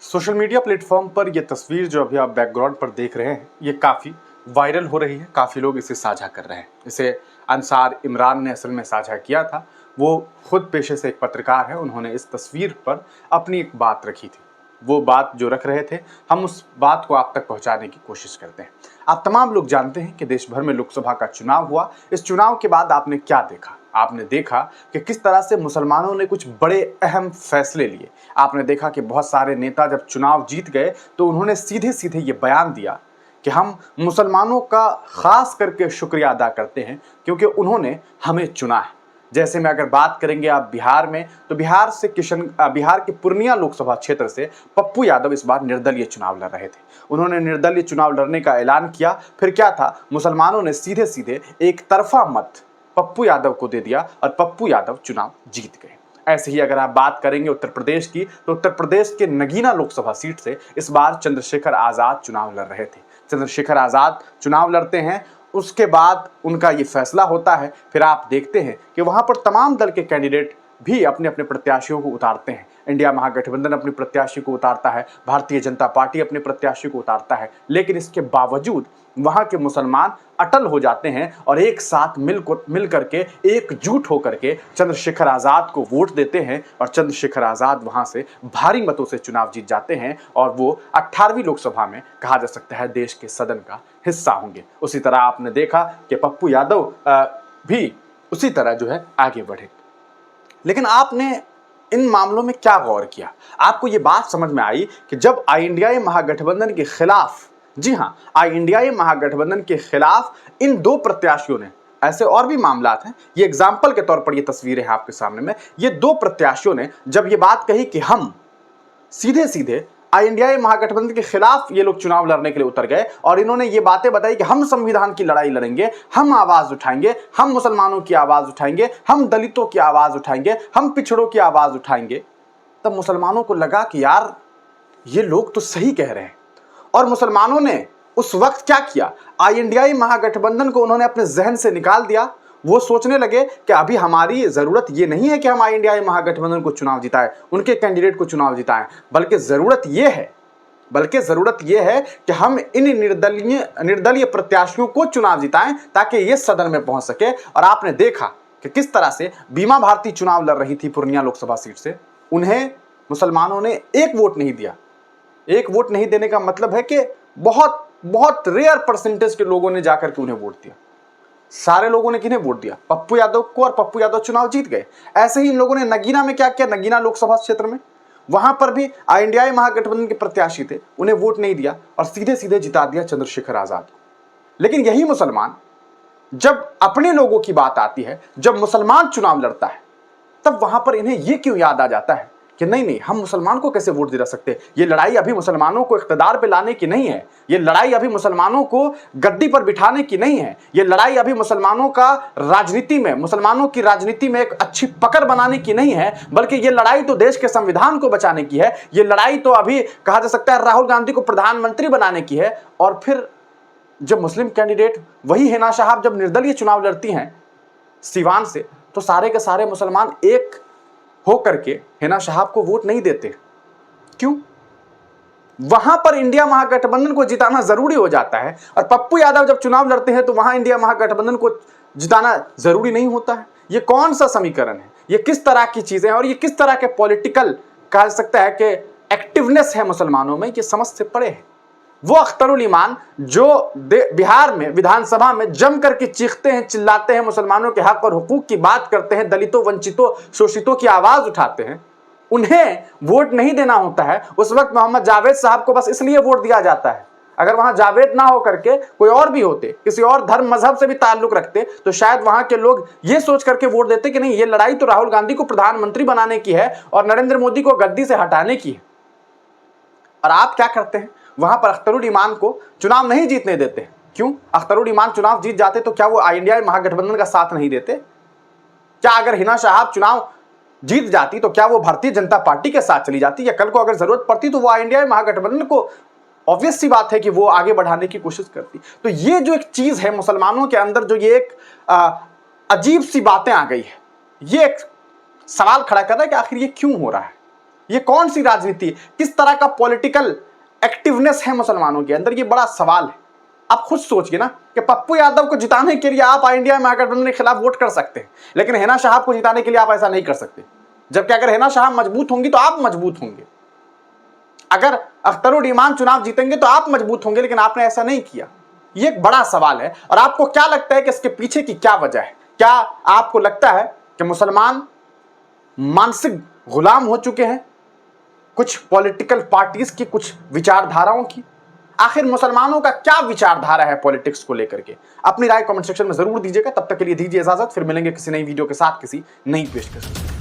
Social media platform पर ये तस्वीर जो अभी आप बैकग्राउंड पर देख रहे हैं ये काफ़ी वायरल हो रही है। काफ़ी लोग इसे साझा कर रहे हैं। इसे अंसार इमरान ने असल में साझा किया था। वो खुद पेशे से एक पत्रकार है। उन्होंने इस तस्वीर पर अपनी एक बात रखी थी। वो बात जो रख रहे थे, हम उस बात को आप तक पहुंचाने की कोशिश करते हैं। आप तमाम लोग जानते हैं कि देश भर में लोकसभा का चुनाव हुआ। इस चुनाव के बाद आपने क्या देखा? आपने देखा कि किस तरह से मुसलमानों ने कुछ बड़े अहम फैसले लिए। आपने देखा कि बहुत सारे नेता जब चुनाव जीत गए तो उन्होंने सीधे सीधे ये बयान दिया कि हम मुसलमानों का खास करके शुक्रिया अदा करते हैं क्योंकि उन्होंने हमें चुना है। जैसे में अगर बात करेंगे आप बिहार में, तो बिहार के पूर्णिया लोकसभा क्षेत्र से पप्पू यादव इस बार निर्दलीय चुनाव लड़ रहे थे। उन्होंने निर्दलीय चुनाव लड़ने का ऐलान किया। फिर क्या था, मुसलमानों ने सीधे सीधे एक तरफा मत पप्पू यादव को दे दिया और पप्पू यादव चुनाव जीत गए। ऐसे ही अगर आप बात करेंगे उत्तर प्रदेश की, तो उत्तर प्रदेश के नगीना लोकसभा सीट से इस बार चंद्रशेखर आजाद चुनाव लड़ रहे थे। चंद्रशेखर आजाद चुनाव लड़ते हैं, उसके बाद उनका ये फैसला होता है। फिर आप देखते हैं कि वहां पर तमाम दल के कैंडिडेट भी अपने अपने प्रत्याशियों को उतारते हैं। इंडिया महागठबंधन अपने प्रत्याशी को उतारता है, भारतीय जनता पार्टी अपने प्रत्याशी को उतारता है, लेकिन इसके बावजूद वहां के मुसलमान अटल हो जाते हैं और एक साथ मिल करके एकजुट होकर के चंद्रशेखर आजाद को वोट देते हैं और चंद्रशेखर आजाद वहां से भारी मतों से चुनाव जीत जाते हैं और वो 18वीं लोकसभा में कहा जा सकता है देश के सदन का हिस्सा होंगे। उसी तरह आपने देखा कि पप्पू यादव भी उसी तरह जो है आगे बढ़े। लेकिन आपने इन मामलों में क्या गौर किया? आपको ये बात समझ में आई कि जब आई इंडिया महागठबंधन के खिलाफ, जी हां, आई इंडिया महागठबंधन के खिलाफ इन दो प्रत्याशियों ने, ऐसे और भी मामलात हैं, ये एग्जाम्पल के तौर पर ये तस्वीरें हैं आपके सामने में, ये दो प्रत्याशियों ने जब ये बात कही कि हम सीधे सीधे आई इंडिया महागठबंधन के खिलाफ ये लोग चुनाव लड़ने के लिए उतर गए और इन्होंने ये बातें बताई कि हम संविधान की लड़ाई लड़ेंगे, हम आवाज उठाएंगे, हम मुसलमानों की आवाज उठाएंगे, हम दलितों की आवाज उठाएंगे, हम पिछड़ों की आवाज उठाएंगे, तब मुसलमानों को लगा कि यार ये लोग तो सही कह रहे हैं। और मुसलमानों ने उस वक्त क्या किया, आई इंडिया महागठबंधन को उन्होंने अपने जहन से निकाल दिया। वो सोचने लगे कि अभी हमारी जरूरत ये नहीं है कि हम आई इंडिया महागठबंधन को चुनाव जिताएं, उनके कैंडिडेट को चुनाव जिताएं, बल्कि जरूरत ये है कि हम इन निर्दलीय प्रत्याशियों को चुनाव जिताएं ताकि ये सदन में पहुंच सके। और आपने देखा कि किस तरह से बीमा भारती चुनाव लड़ रही थी पूर्णिया लोकसभा सीट से, उन्हें मुसलमानों ने एक वोट नहीं दिया। एक वोट नहीं देने का मतलब है कि बहुत बहुत रेयर परसेंटेज के लोगों ने जाकर के उन्हें वोट दिया। सारे लोगों ने किन्हें वोट दिया? पप्पू यादव को, और पप्पू यादव चुनाव जीत गए। ऐसे ही इन लोगों ने नगीना में क्या किया, नगीना लोकसभा क्षेत्र में, वहां पर भी आई इंडिया महागठबंधन के प्रत्याशी थे, उन्हें वोट नहीं दिया और सीधे सीधे जिता दिया चंद्रशेखर आजाद को। लेकिन यही मुसलमान, जब अपने लोगों की बात आती है, जब मुसलमान चुनाव लड़ता है, तब वहां पर इन्हें यह क्यों याद आ जाता है कि नहीं, हम मुसलमान को कैसे वोट दिला सकते? ये लड़ाई अभी मुसलमानों को इख्तिदार पे लाने की नहीं है, ये लड़ाई अभी मुसलमानों को गद्दी पर बिठाने की नहीं है, ये लड़ाई अभी मुसलमानों का राजनीति में, मुसलमानों की राजनीति में एक अच्छी पकड़ बनाने की नहीं है, बल्कि ये लड़ाई तो देश के संविधान को बचाने की है। ये लड़ाई तो अभी कहा जा सकता है राहुल गांधी को प्रधानमंत्री बनाने की है। और फिर जब मुस्लिम कैंडिडेट, वही हिना साहब जब निर्दलीय चुनाव लड़ती हैं सिवान से, तो सारे के सारे मुसलमान एक होकर के हिना साहब को वोट नहीं देते। क्यों? वहां पर इंडिया महागठबंधन को जिताना जरूरी हो जाता है और पप्पू यादव जब चुनाव लड़ते हैं तो वहां इंडिया महागठबंधन को जिताना जरूरी नहीं होता है। ये कौन सा समीकरण है? ये किस तरह की चीजें हैं और ये किस तरह के पॉलिटिकल, कह सकता है कि एक्टिवनेस है मुसलमानों में, ये समझ से परे है। वो अख्तरुल ईमान जो बिहार में विधानसभा में जम करके चीखते हैं, चिल्लाते हैं, मुसलमानों के हक और हुकूक की बात करते हैं, दलितों, वंचितों, शोषितों की आवाज उठाते हैं, उन्हें वोट नहीं देना होता है। उस वक्त मोहम्मद जावेद साहब को बस इसलिए वोट दिया जाता है। अगर वहां जावेद ना होकर के कोई और भी होते, किसी और धर्म मजहब से भी ताल्लुक रखते, तो शायद वहां के लोग ये सोच करके वोट देते कि नहीं, ये लड़ाई तो राहुल गांधी को प्रधानमंत्री बनाने की है और नरेंद्र मोदी को गद्दी से हटाने की है। और आप क्या करते हैं, वहां पर अख्तरुल ईमान को चुनाव नहीं जीतने देते। क्यों? अख्तरुल ईमान चुनाव जीत जाते तो क्या वो आई इंडिया महागठबंधन का साथ नहीं देते? क्या अगर हिना साहब चुनाव जीत जाती तो क्या वो भारतीय जनता पार्टी के साथ चली जाती, या कल को अगर जरूरत पड़ती तो वो आई इंडिया महागठबंधन को, ऑब्वियस सी बात है कि वो आगे बढ़ाने की कोशिश करती। तो ये जो एक चीज है मुसलमानों के अंदर, जो ये एक अजीब सी बातें आ गई है, ये एक सवाल खड़ा कर रहा है कि आखिर ये क्यों हो रहा है, ये कौन सी राजनीति है? किस तरह का पॉलिटिकल एक्टिवनेस है मुसलमानों के अंदर? ये बड़ा सवाल है। आप खुद सोचिए ना कि पप्पू यादव को जिताने के लिए आप इंडिया महागठबंधन के खिलाफ वोट कर सकते हैं, लेकिन हिना साहब को जिताने के लिए आप ऐसा नहीं कर सकते। जबकि अगर हिना साहब मजबूत होंगी तो आप मजबूत होंगे, अगर अख्तरुल ईमान चुनाव जीतेंगे तो आप मजबूत होंगे, लेकिन आपने ऐसा नहीं किया। ये एक बड़ा सवाल है। और आपको क्या लगता है कि इसके पीछे की क्या वजह है? क्या आपको लगता है कि मुसलमान मानसिक गुलाम हो चुके हैं कुछ पॉलिटिकल पार्टीज की, कुछ विचारधाराओं की? आखिर मुसलमानों का क्या विचारधारा है पॉलिटिक्स को लेकर के? अपनी राय कमेंट सेक्शन में जरूर दीजिएगा। तब तक के लिए दीजिए इजाजत, फिर मिलेंगे किसी नई वीडियो के साथ किसी नई पेशकश।